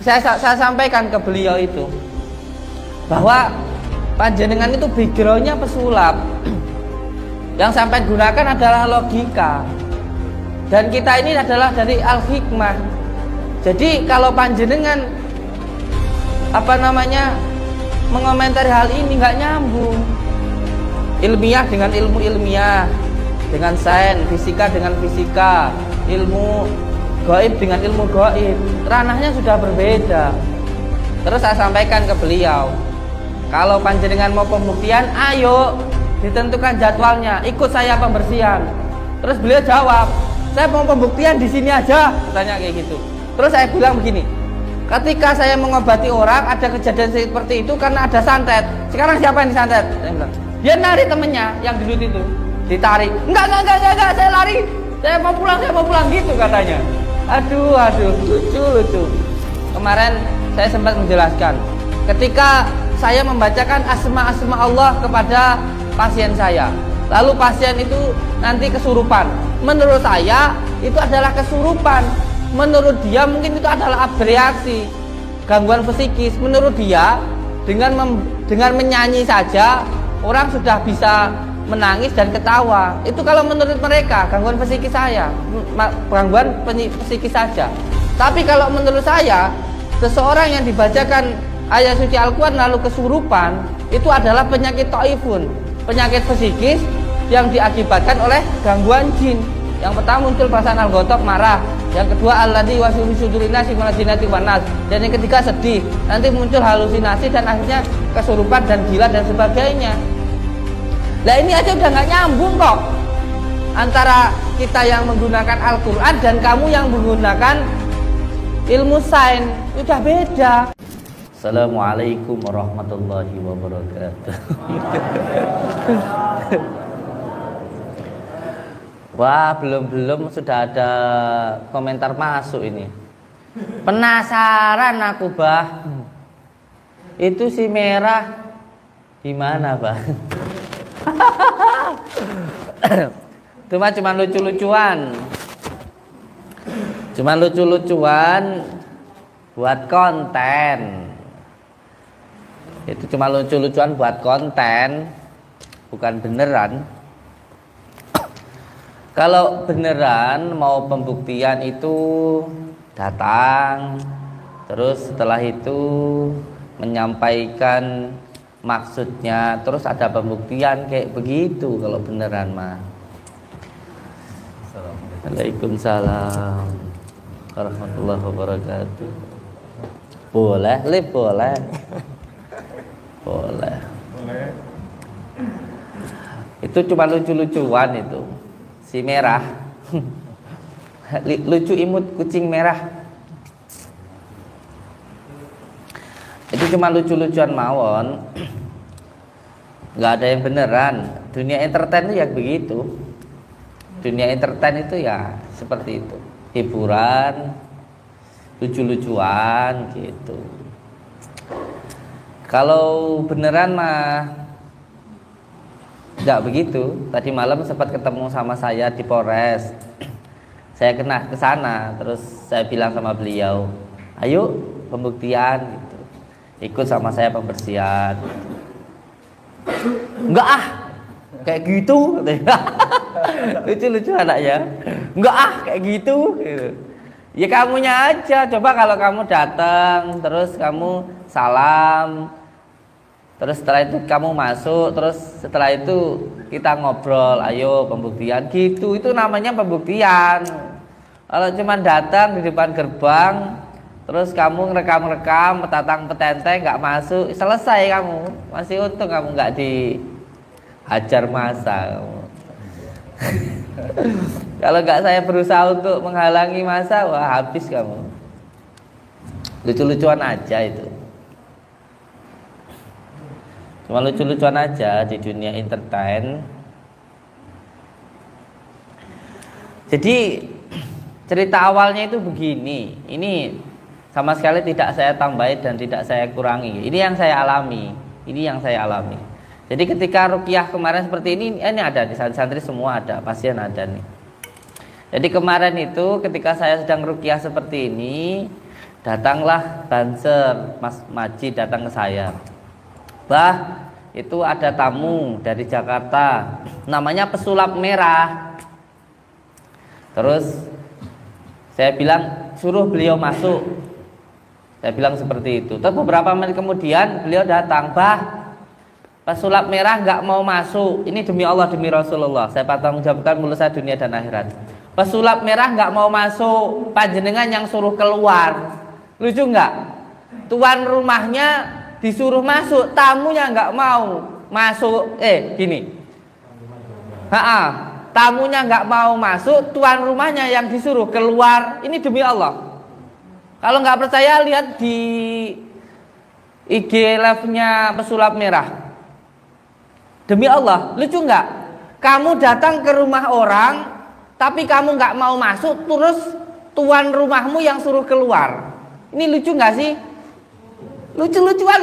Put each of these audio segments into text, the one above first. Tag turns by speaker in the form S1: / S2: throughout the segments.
S1: saya sampaikan ke beliau itu bahwa panjenengan itu backgroundnya pesulap. Yang sampai gunakan adalah logika, dan kita ini adalah dari al-hikmah. Jadi kalau panjenengan mengomentari hal ini nggak nyambung. Ilmiah dengan ilmu ilmiah, dengan sains, fisika dengan fisika, ilmu gaib dengan ilmu gaib, ranahnya sudah berbeda. Terus saya sampaikan ke beliau, kalau panjenengan mau pembuktian, ayo ditentukan jadwalnya, ikut saya pembersihan. Terus beliau jawab, saya mau pembuktian di sini aja, katanya kayak gitu. Terus saya bilang begini, ketika saya mengobati orang ada kejadian seperti itu karena ada santet. Sekarang siapa yang disantet? Saya bilang, dia narik temennya yang gendut itu, ditarik. Enggak, saya lari, saya mau pulang gitu katanya. Aduh, lucu. Kemarin saya sempat menjelaskan, ketika saya membacakan asma Allah kepada pasien saya, lalu pasien itu nanti kesurupan. Menurut saya itu adalah kesurupan, menurut dia mungkin itu adalah bereaksi gangguan psikis. Menurut dia dengan menyanyi saja orang sudah bisa menangis dan ketawa. Itu kalau menurut mereka gangguan psikis saya, gangguan psikis saja. Tapi kalau menurut saya, seseorang yang dibacakan ayat suci Al-Quran lalu kesurupan, itu adalah penyakit taifun, penyakit psikis yang diakibatkan oleh gangguan jin. Yang pertama muncul perasaan al-ghotok, marah. Yang kedua alladzi waswisu sudurin nasi minal jinnati wan nas. Dan yang ketiga sedih. Nanti muncul halusinasi dan akhirnya kesurupan dan gila dan sebagainya. Nah ini aja udah nggak nyambung kok antara kita yang menggunakan Al-Quran dan kamu yang menggunakan ilmu sains, udah beda. Assalamualaikum warahmatullahi wabarakatuh. Wah, belum sudah ada komentar masuk ini. Penasaran aku, Bah. Itu si merah gimana, Bah? Cuma lucu-lucuan. Buat konten. Itu cuma lucu-lucuan buat konten, bukan beneran. Kalau beneran mau pembuktian itu datang, terus setelah itu menyampaikan maksudnya, terus ada pembuktian kayak begitu kalau beneran mah. Waalaikumsalam warahmatullahi wabarakatuh. Boleh. Itu cuma lucu-lucuan itu. Si merah lucu imut kucing merah. Itu cuma lucu-lucuan mawon. Nggak ada yang beneran. Dunia entertain itu ya begitu. Dunia entertain itu ya seperti itu. Hiburan, lucu-lucuan gitu. Kalau beneran mah nggak begitu. Tadi malam sempat ketemu sama saya di Polres. Saya kena ke sana, terus saya bilang sama beliau, ayo pembuktian gitu. Ikut sama saya pembersihan. Enggak kayak gitu. Lucu-lucu anaknya. Enggak kayak gitu. Ya kamunya aja. Coba kalau kamu datang, terus kamu salam, terus setelah itu kamu masuk, terus setelah itu kita ngobrol, ayo pembuktian gitu. Itu namanya pembuktian. Kalau cuma datang di depan gerbang, terus kamu ngerekam petatang petenteng nggak masuk, selesai kamu. Masih untung kamu nggak dihajar massa. Kalau nggak saya berusaha untuk menghalangi massa, wah habis kamu. Lucu-lucuan aja itu. Cuma lucu-lucuan aja di dunia entertain. Jadi cerita awalnya itu begini. Ini sama sekali tidak saya tambahin dan tidak saya kurangi. Ini yang saya alami. Jadi ketika ruqyah kemarin seperti ini ada di santri semua ada, pasien ada nih. Jadi kemarin itu ketika saya sedang ruqyah seperti ini, Datanglah Banser, Mas Maji datang ke saya. Bah, itu ada tamu dari Jakarta, namanya pesulap merah. Terus saya bilang suruh beliau masuk. Saya bilang seperti itu. Terus beberapa menit kemudian beliau datang. Bah, pesulap merah nggak mau masuk. Ini demi Allah, demi Rasulullah. Saya bertanggungjawabkan mulut saya dunia dan akhirat. Pesulap merah nggak mau masuk. Panjenengan yang suruh keluar. Lucu nggak? Tuan rumahnya disuruh masuk, tamunya nggak mau masuk. Gini. Tamunya nggak mau masuk, tuan rumahnya yang disuruh keluar. Ini demi Allah. Kalau nggak percaya lihat di IG live-nya pesulap merah. Demi Allah, lucu nggak? Kamu datang ke rumah orang, tapi kamu nggak mau masuk, terus tuan rumahmu yang suruh keluar. Ini lucu nggak sih? Lucu-lucuan.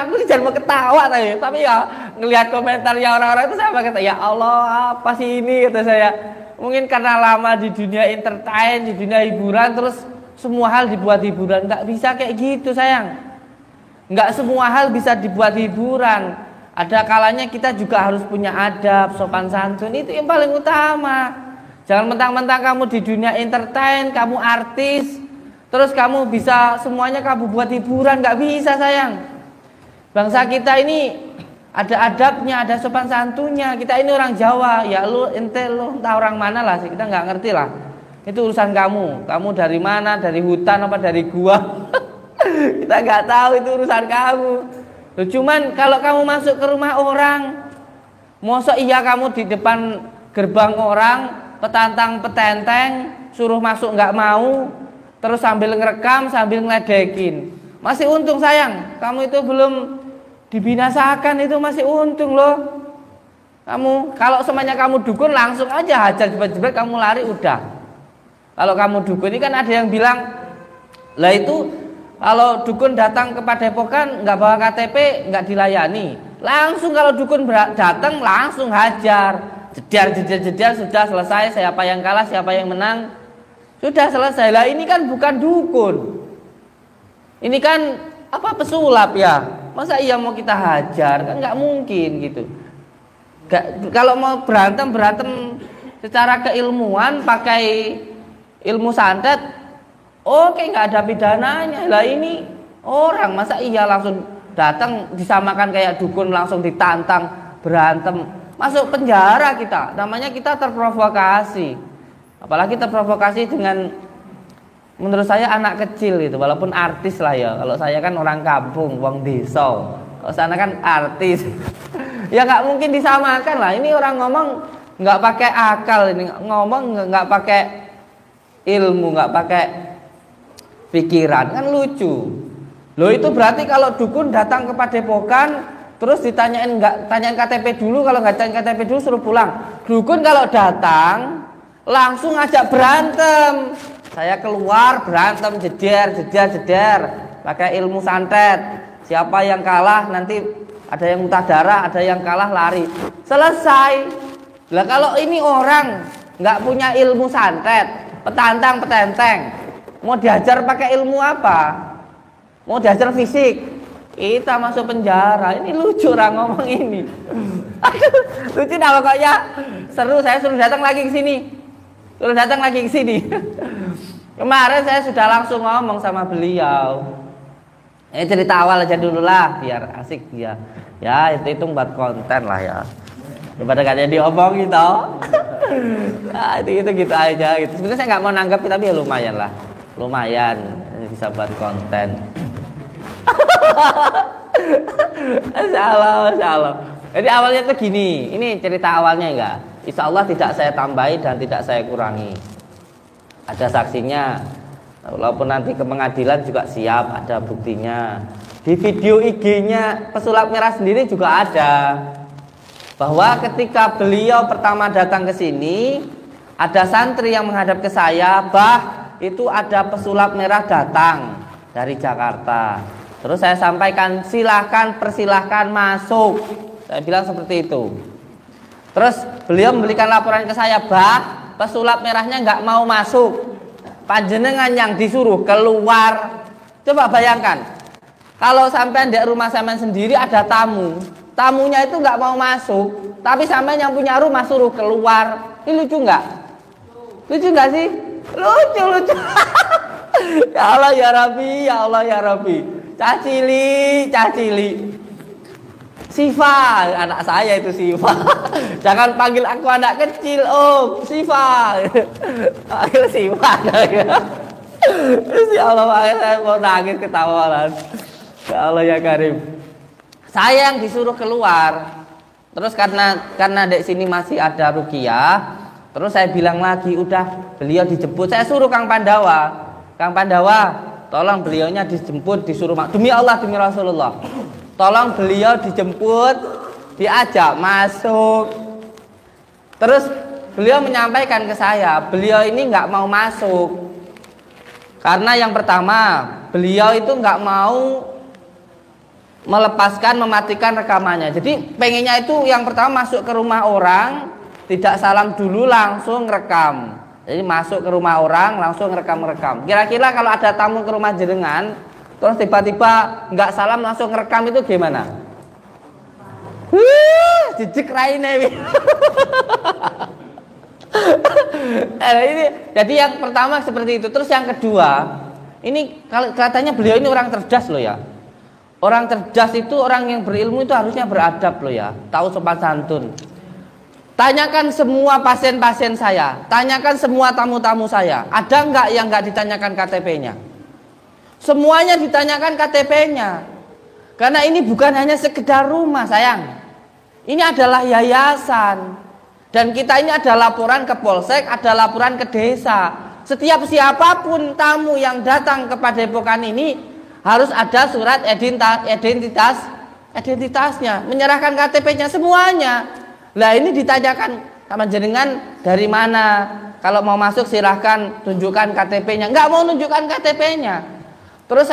S1: Aku jangan mau ketawa tapi ya ngelihat komentarnya orang-orang itu saya kata, ya Allah apa sih ini, kata saya. Mungkin karena lama di dunia entertain, di dunia hiburan, terus semua hal dibuat hiburan. Nggak bisa kayak gitu sayang. Nggak semua hal bisa dibuat hiburan. Ada kalanya kita juga harus punya adab, sopan santun, itu yang paling utama. Jangan mentang-mentang kamu di dunia entertain, kamu artis, terus kamu bisa semuanya kamu buat hiburan. Nggak bisa sayang. Bangsa kita ini ada adabnya, ada sopan santunnya. Kita ini orang Jawa, ya lu entah orang mana lah, kita nggak ngerti lah. Itu urusan kamu. Kamu dari mana? Dari hutan apa dari gua? Kita nggak tahu, itu urusan kamu. Loh, cuman kalau kamu masuk ke rumah orang, masa iya kamu di depan gerbang orang petantang petenteng, suruh masuk nggak mau, terus sambil ngerekam, sambil ngeledekin. Masih untung sayang, kamu itu belum dibinasakan, itu masih untung loh. Kamu kalau semuanya kamu dukun langsung aja hajar jebret-jebret, kamu lari udah. Kalau kamu dukun ini kan ada yang bilang, lah itu kalau dukun datang ke Padepokan nggak bawa KTP nggak dilayani. Langsung kalau dukun datang langsung hajar. Jedar sudah selesai, siapa yang kalah, siapa yang menang, sudah selesai. Lah ini kan bukan dukun. Ini kan apa, pesulap ya. Masa iya mau kita hajar? Kan nggak mungkin gitu. Kalau mau berantem secara keilmuan pakai ilmu santet, oke, nggak ada pidananya. Lah ini orang, masa iya langsung datang disamakan kayak dukun, langsung ditantang berantem, masuk penjara kita. Namanya kita terprovokasi. Apalagi terprovokasi dengan, menurut saya anak kecil itu, walaupun artis lah ya. Kalau saya kan orang kampung, wong desa. Kalau sana kan artis. Ya nggak mungkin disamakan lah. Ini orang ngomong nggak pakai akal, ini ngomong nggak pakai ilmu, nggak pakai pikiran, kan lucu. Loh itu berarti kalau dukun datang ke Padepokan terus ditanyain, nggak tanyain KTP dulu, kalau nggak tanyain KTP dulu suruh pulang. Dukun kalau datang langsung ngajak berantem. Saya keluar berantem, jeder pakai ilmu santet. Siapa yang kalah nanti ada yang muntah darah, ada yang kalah lari. Selesai. Lah kalau ini orang nggak punya ilmu santet, petantang petenteng, mau diajar pakai ilmu apa? Mau diajar fisik, kita masuk penjara. Ini lucu orang ngomong ini. Aduh, lucu dah pokoknya. Seru, saya suruh datang lagi ke sini. Kemarin saya sudah langsung ngomong sama beliau. Ini cerita awal aja dulu lah, biar asik dia. Ya itu buat konten lah ya. Daripada gak jadi omong gitu. Nah, itu gitu aja gitu. Sebenarnya saya nggak mau nanggap, tapi ya lumayan lah. Lumayan bisa buat konten. Masya Allah. Jadi awalnya tuh gini, ini cerita awalnya enggak. Insya Allah tidak saya tambahi dan tidak saya kurangi. Ada saksinya, walaupun nanti ke pengadilan juga siap, ada buktinya. Di video IG-nya pesulap merah sendiri juga ada, bahwa ketika beliau pertama datang ke sini, ada santri yang menghadap ke saya, bah itu ada pesulap merah datang dari Jakarta. Terus saya sampaikan, persilahkan masuk. Saya bilang seperti itu. Terus beliau memberikan laporan ke saya, bah pesulap merahnya nggak mau masuk, panjenengan yang disuruh keluar. Coba bayangkan, kalau sampean di rumah sampean sendiri ada tamu, tamunya itu nggak mau masuk, tapi sampean yang punya rumah suruh keluar, ini lucu nggak? Lucu nggak sih? Lucu. Ya Allah ya Rabbi, ya Allah ya Rabbi. Cacili. Siva, anak saya itu Siva. Jangan panggil aku anak kecil, Om. Siva. Panggil Siva. Ya Allah, saya mau nangis ketawalan. Ya Allah ya Karim. Saya yang disuruh keluar. Terus karena di sini masih ada Ruqyah, terus saya bilang lagi, udah beliau dijemput. Saya suruh Kang Pandawa, tolong beliaunya dijemput, disuruh demi Allah, demi Rasulullah. Tolong beliau dijemput, diajak masuk. Terus beliau menyampaikan ke saya, beliau ini nggak mau masuk. Karena yang pertama, beliau itu nggak mau mematikan rekamannya. Jadi pengennya itu yang pertama masuk ke rumah orang, tidak salam dulu langsung rekam. Jadi masuk ke rumah orang langsung rekam. Kira-kira kalau ada tamu ke rumah jenengan, terus tiba-tiba nggak salam langsung ngerekam itu gimana? Jijik raine. Ini jadi yang pertama seperti itu. Terus yang kedua, ini kalau katanya beliau ini orang cerdas loh ya. Orang cerdas itu orang yang berilmu itu harusnya beradab loh ya, tahu sopan santun. Tanyakan semua pasien-pasien saya, tanyakan semua tamu-tamu saya, ada nggak yang nggak ditanyakan KTP-nya? Semuanya ditanyakan KTP-nya. Karena ini bukan hanya sekedar rumah, sayang. Ini adalah yayasan. Dan kita ini ada laporan ke Polsek, ada laporan ke desa. Setiap siapapun tamu yang datang ke Padepokan ini harus ada surat identitasnya, menyerahkan KTP-nya semuanya. Lah ini ditanyakan sama jenengan dari mana? Kalau mau masuk silahkan tunjukkan KTP-nya. Nggak mau nunjukkan KTP-nya. Terus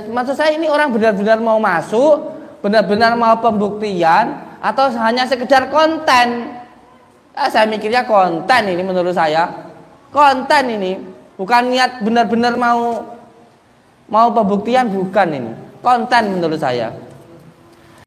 S1: maksud saya ini orang benar-benar mau masuk, benar-benar mau pembuktian, atau hanya sekedar konten. Saya mikirnya konten ini menurut saya. Konten ini, bukan niat benar-benar mau pembuktian, bukan ini. Konten menurut saya.